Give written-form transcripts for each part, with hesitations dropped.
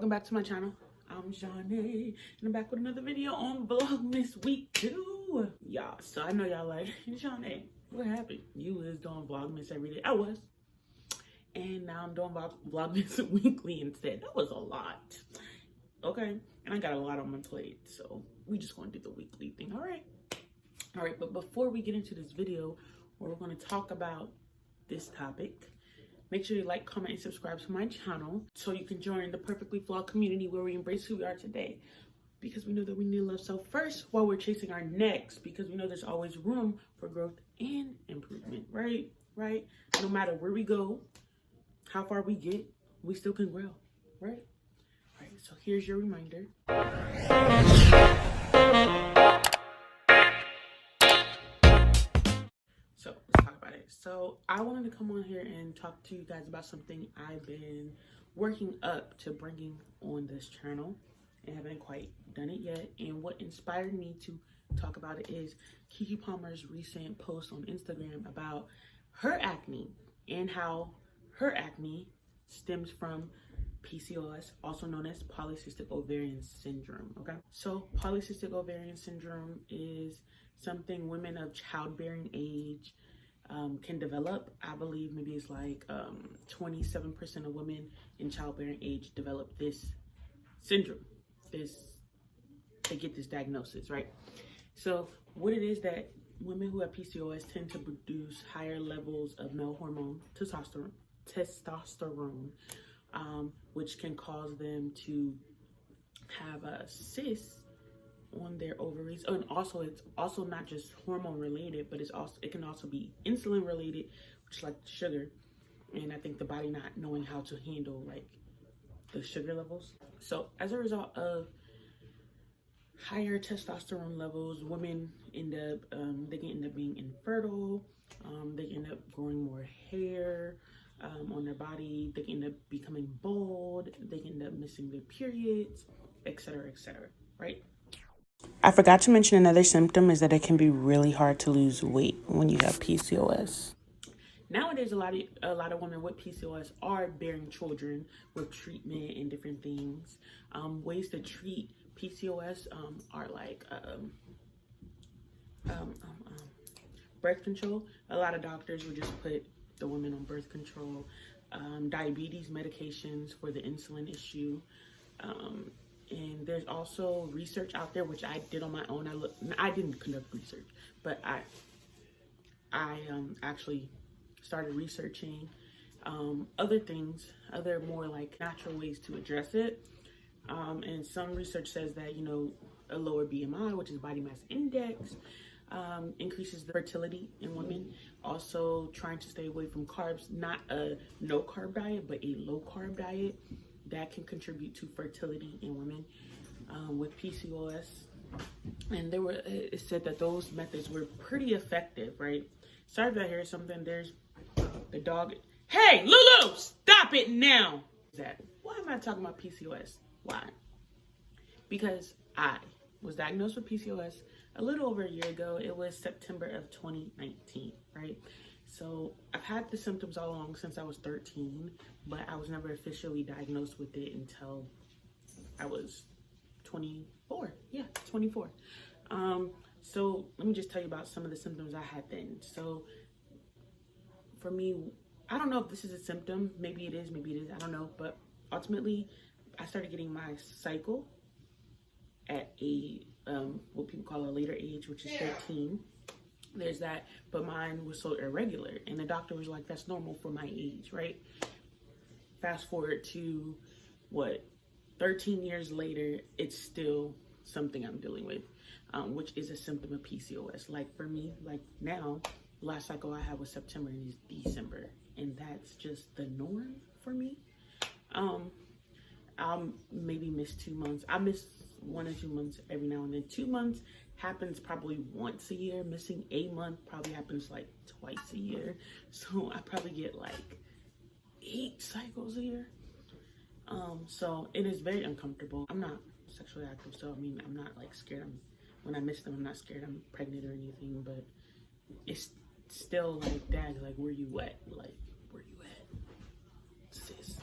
welcome back to my channel. I'm Shawnee, and I'm back with another video on Vlogmas week 2. Y'all, so I know y'all like, Shawnee, what happened? You was doing Vlogmas every day. I was. And now I'm doing Vlogmas weekly instead. That was a lot. Okay, and I got a lot on my plate, so we just gonna do the weekly thing. All right, but before we get into this video, where we're gonna talk about this topic, make sure you like, comment, and subscribe to my channel so you can join the Perfectly Flawed community where we embrace who we are today. Because we know that we need to love self first while we're chasing our next. Because we know there's always room for growth and improvement, right? No matter where we go, how far we get, we still can grow, right? All right, so here's your reminder. So let's talk about it. So I wanted to come on here and talk to you guys about something I've been working up to bringing on this channel and haven't quite done it yet. And what inspired me to talk about it is Keke Palmer's recent post on Instagram about her acne and how her acne stems from PCOS, also known as polycystic ovarian syndrome. Okay, so polycystic ovarian syndrome is something women of childbearing age can develop. I believe maybe it's like 27% of women in childbearing age develop this syndrome. They get this diagnosis, right? So what it is that women who have PCOS tend to produce higher levels of male hormone, testosterone, which can cause them to have a cyst on their ovaries. And also, it's also not just hormone related, but it can also be insulin related, which is like sugar. And I think the body not knowing how to handle like the sugar levels. So as a result of higher testosterone levels, women end up they can end up being infertile. They end up growing more hair on their body. They can end up becoming bald. They can end up missing their periods, etc., right? I forgot to mention another symptom is that it can be really hard to lose weight when you have PCOS. Nowadays, a lot of women with PCOS are bearing children with treatment and different things. Ways to treat PCOS are like birth control. A lot of doctors would just put the women on birth control, diabetes medications for the insulin issue. And there's also research out there, which I did on my own. I didn't conduct research, but I actually started researching other things, other more like natural ways to address it. And some research says that, you know, a lower BMI, which is body mass index, increases the fertility in women. Also trying to stay away from carbs, not a no carb diet, but a low carb diet. That can contribute to fertility in women with PCOS. And it said that those methods were pretty effective, right? Sorry if I hear something. There's the dog. Hey, Lulu, stop it now. Why am I talking about PCOS? Why? Because I was diagnosed with PCOS a little over a year ago. It was September of 2019, right? So I've had the symptoms all along since I was 13, but I was never officially diagnosed with it until I was 24. Yeah, 24. So let me just tell you about some of the symptoms I had then. So for me, I don't know if this is a symptom. Maybe it is, I don't know. But ultimately, I started getting my cycle at what people call a later age, which is 13. There's that, but mine was so irregular, and the doctor was like, that's normal for my age, right? Fast forward to 13 years later, it's still something I'm dealing with, which is a symptom of PCOS. Like for me, like now, the last cycle I had was September and it's December, and that's just the norm for me. I'll maybe miss 2 months. I miss 1 or 2 months every now and then. 2 months happens probably once a year. Missing a month probably happens like twice a year. So I probably get like 8 cycles a year. So it is very uncomfortable. I'm not sexually active, so I mean, I'm not like scared. When I miss them, I'm not scared I'm pregnant or anything, but it's still like, Dad, like, where you at? Like, where you at, sis?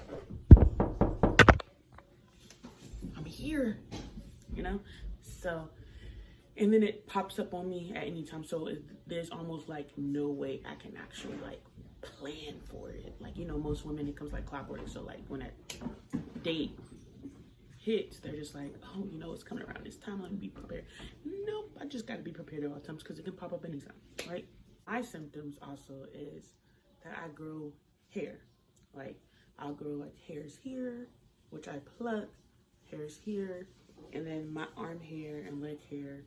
So, and then it pops up on me at any time. So there's almost like no way I can actually like plan for it. Like, you know, most women, it comes like clockwork. So like when that date hits, they're just like, oh, you know, it's coming around this time, let me be prepared. Nope, I just got to be prepared at all times because it can pop up anytime, right? My symptoms also is that I grow hair. Like, I'll grow like hairs here, which I pluck, hairs here, and then my arm hair and leg hair.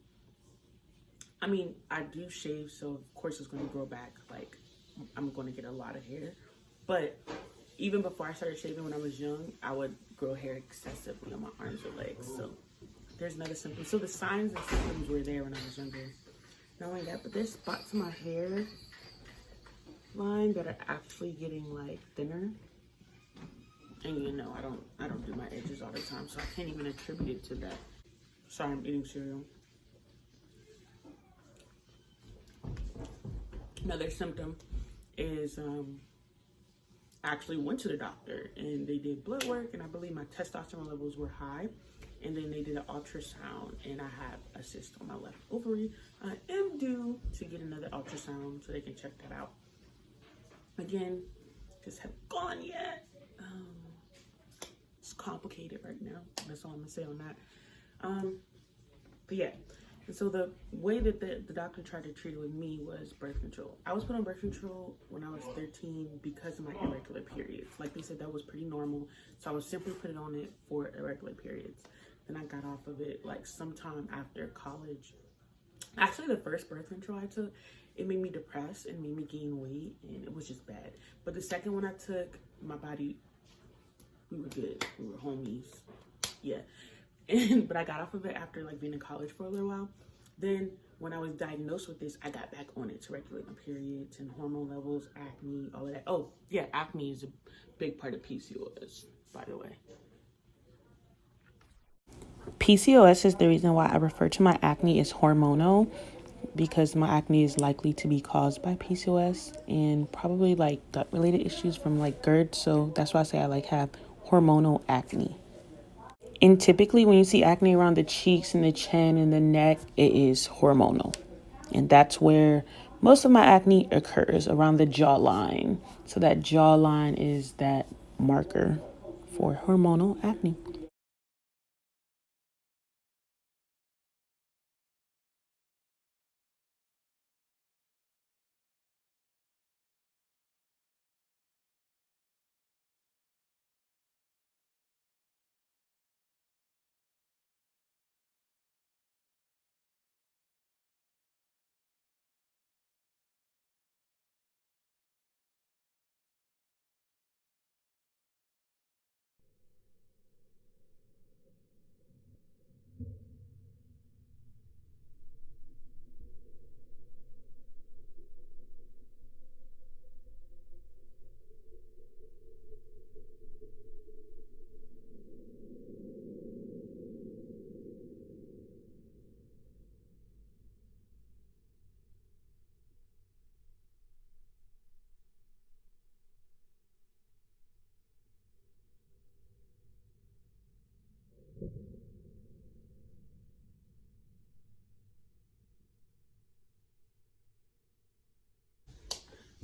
I mean, I do shave, so of course it's going to grow back. Like, I'm going to get a lot of hair. But even before I started shaving when I was young, I would grow hair excessively on my arms or legs. So there's another symptom. So the signs and symptoms were there when I was younger. Not only that, but there's spots in my hair line that are actually getting like thinner. And you know, I don't do my edges all the time, so I can't even attribute it to that. Sorry, I'm eating cereal. Another symptom is I actually went to the doctor and they did blood work, and I believe my testosterone levels were high. And then they did an ultrasound, and I have a cyst on my left ovary. I am due to get another ultrasound so they can check that out. Again, just haven't gone yet. It's complicated right now. That's all I'm gonna say on that. But yeah, and so the way that the doctor tried to treat it with me was birth control. I was put on birth control when I was 13 because of my irregular periods. Like they said, that was pretty normal. So I was simply put on it for irregular periods. Then I got off of it like sometime after college. Actually, the first birth control I took, it made me depressed and made me gain weight, and it was just bad. But the second one I took, my body, we were good. We were homies. Yeah. But I got off of it after like being in college for a little while. Then when I was diagnosed with this, I got back on it to regulate my periods and hormone levels, acne, all of that. Oh yeah, acne is a big part of PCOS, by the way. PCOS is the reason why I refer to my acne as hormonal, because my acne is likely to be caused by PCOS and probably like gut related issues from like GERD. So that's why I say I like have hormonal acne. And typically when you see acne around the cheeks and the chin and the neck, it is hormonal. And that's where most of my acne occurs, around the jawline. So that jawline is that marker for hormonal acne.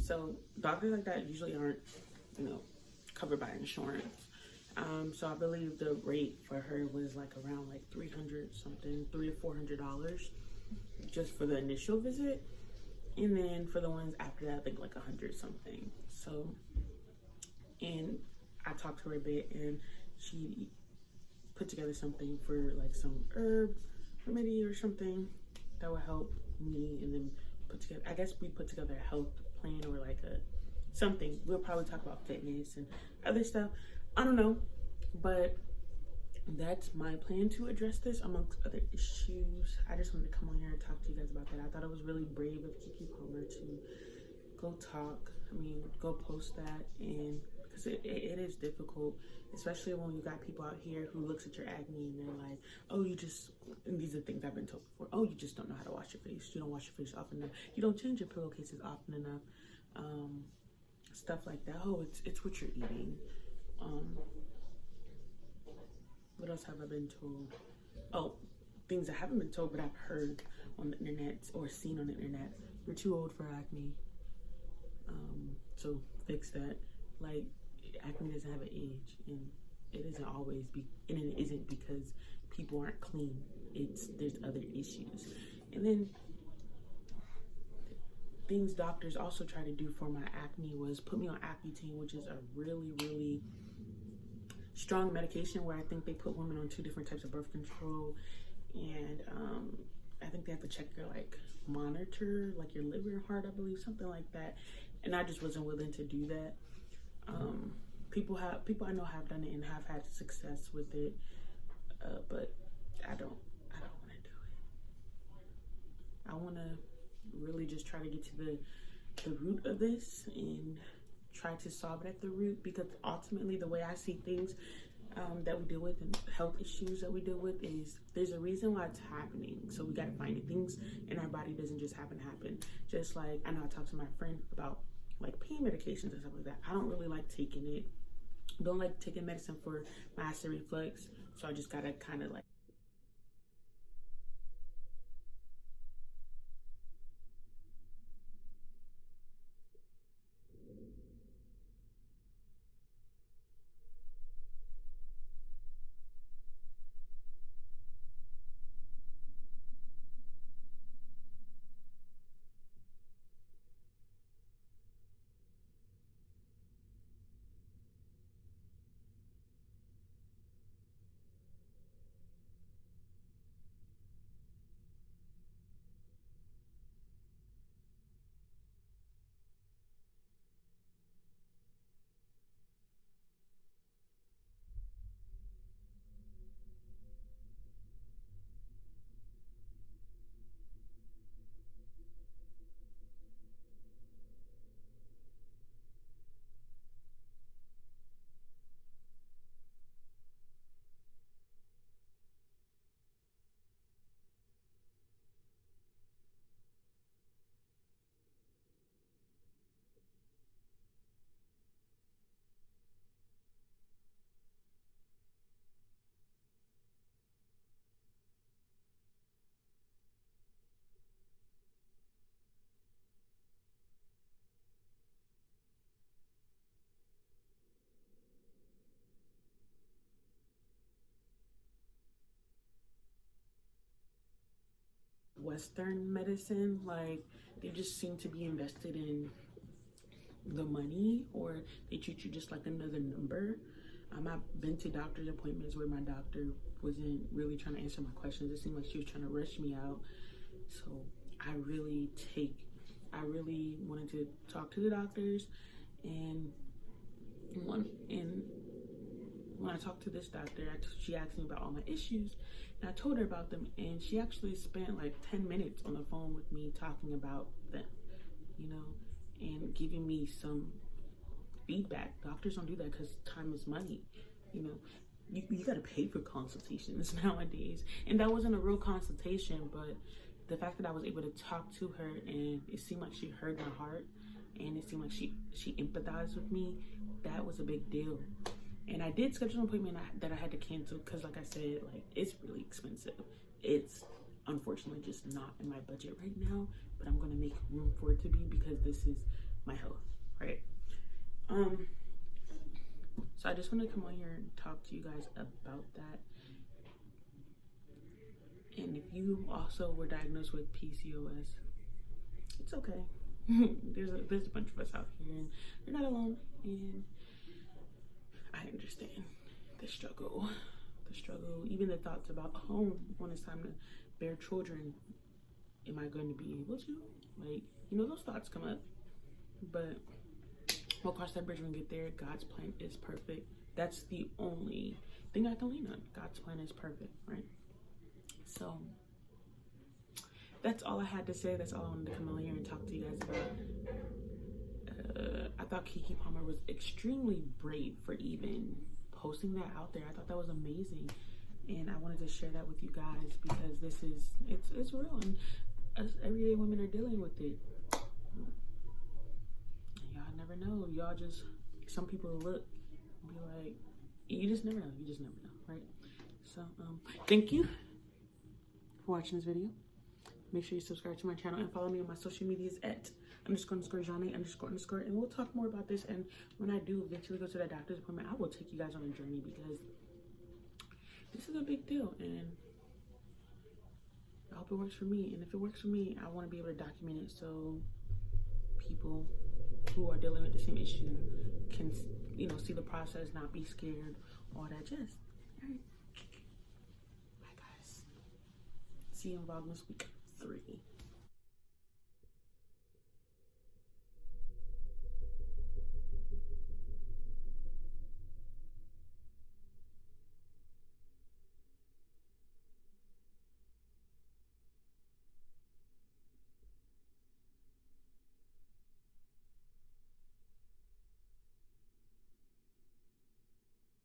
So doctors like that usually aren't, you know, covered by insurance. So I believe the rate for her was like around like $300 something, $300 to $400 just for the initial visit. And then for the ones after that, I think like 100 something. So, and I talked to her a bit, and she put together something for like some herb remedy or something that would help me, and then put together, I guess we put together a health plan or like a something. We'll probably talk about fitness and other stuff. I don't know, but that's my plan to address this amongst other issues. I just wanted to come on here and talk to you guys about that. I thought it was really brave of Kiki Palmer to go talk. Go post that, and because it is difficult, especially when you got people out here who looks at your acne and they're like, oh, you just, and these are things I've been told before, oh, you just don't know how to wash your face. You don't wash your face often enough. You don't change your pillowcases often enough. Stuff like that. Oh, it's what you're eating. What else have I been told? Oh, things I haven't been told, but I've heard on the internet or seen on the internet. You're too old for acne. So fix that. Like, acne doesn't have an age, and it isn't always and it isn't because people aren't clean. There's other issues. And then things doctors also try to do for my acne was put me on Accutane, which is a really, really strong medication where I think they put women on 2 different types of birth control. And I think they have to check your monitor, your liver and heart, I believe, something like that. And I just wasn't willing to do that. People I know have done it and have had success with it, but I don't want to do it. I want to really just try to get to the root of this and try to solve it at the root, because ultimately the way I see things that we deal with and health issues that we deal with is there's a reason why it's happening. So we got to find it. Things in our body doesn't just happen. Just like I know I talked to my friend about pain medications and stuff like that. I don't really like taking it. Don't like taking medicine for my acid reflux. So I just got to kind of Western medicine, they just seem to be invested in the money, or they treat you just like another number. I've been to doctor's appointments where my doctor wasn't really trying to answer my questions. It seemed like she was trying to rush me out. So I really wanted to talk to the doctors, and when I talked to this doctor, she asked me about all my issues, and I told her about them, and she actually spent 10 minutes on the phone with me talking about them, and giving me some feedback. Doctors don't do that because time is money. You gotta pay for consultations nowadays, and that wasn't a real consultation, but the fact that I was able to talk to her, and it seemed like she heard my heart, and it seemed like she empathized with me, that was a big deal. And I did schedule an appointment that I had to cancel because, like I said, it's really expensive. It's unfortunately just not in my budget right now, but I'm gonna make room for it to be, because this is my health, right? So I just want to come on here and talk to you guys about that. And if you also were diagnosed with PCOS, it's okay. There's a bunch of us out here, and you're not alone. And I understand the struggle, even the thoughts about home when it's time to bear children. Am I going to be able to? Those thoughts come up. But we'll cross that bridge when we get there. God's plan is perfect. That's the only thing I can lean on. God's plan is perfect, right? So that's all I had to say. That's all I wanted to come on here and talk to you guys about. I thought Keke Palmer was extremely brave for even posting that out there. I thought that was amazing, and I wanted to share that with you guys, because it's real, and us everyday women are dealing with it. Y'all never know. Y'all just, some people look and be like, you just never know, right? So thank you. for watching this video. Make sure you subscribe to my channel and follow me on my social medias at __Johnny__. And we'll talk more about this. And when I do eventually go to that doctor's appointment, I will take you guys on a journey because this is a big deal. And I hope it works for me. And if it works for me, I want to be able to document it so people who are dealing with the same issue can, you know, see the process, not be scared, all that jazz. All right. Bye, guys. See you in Vlogmas week 3.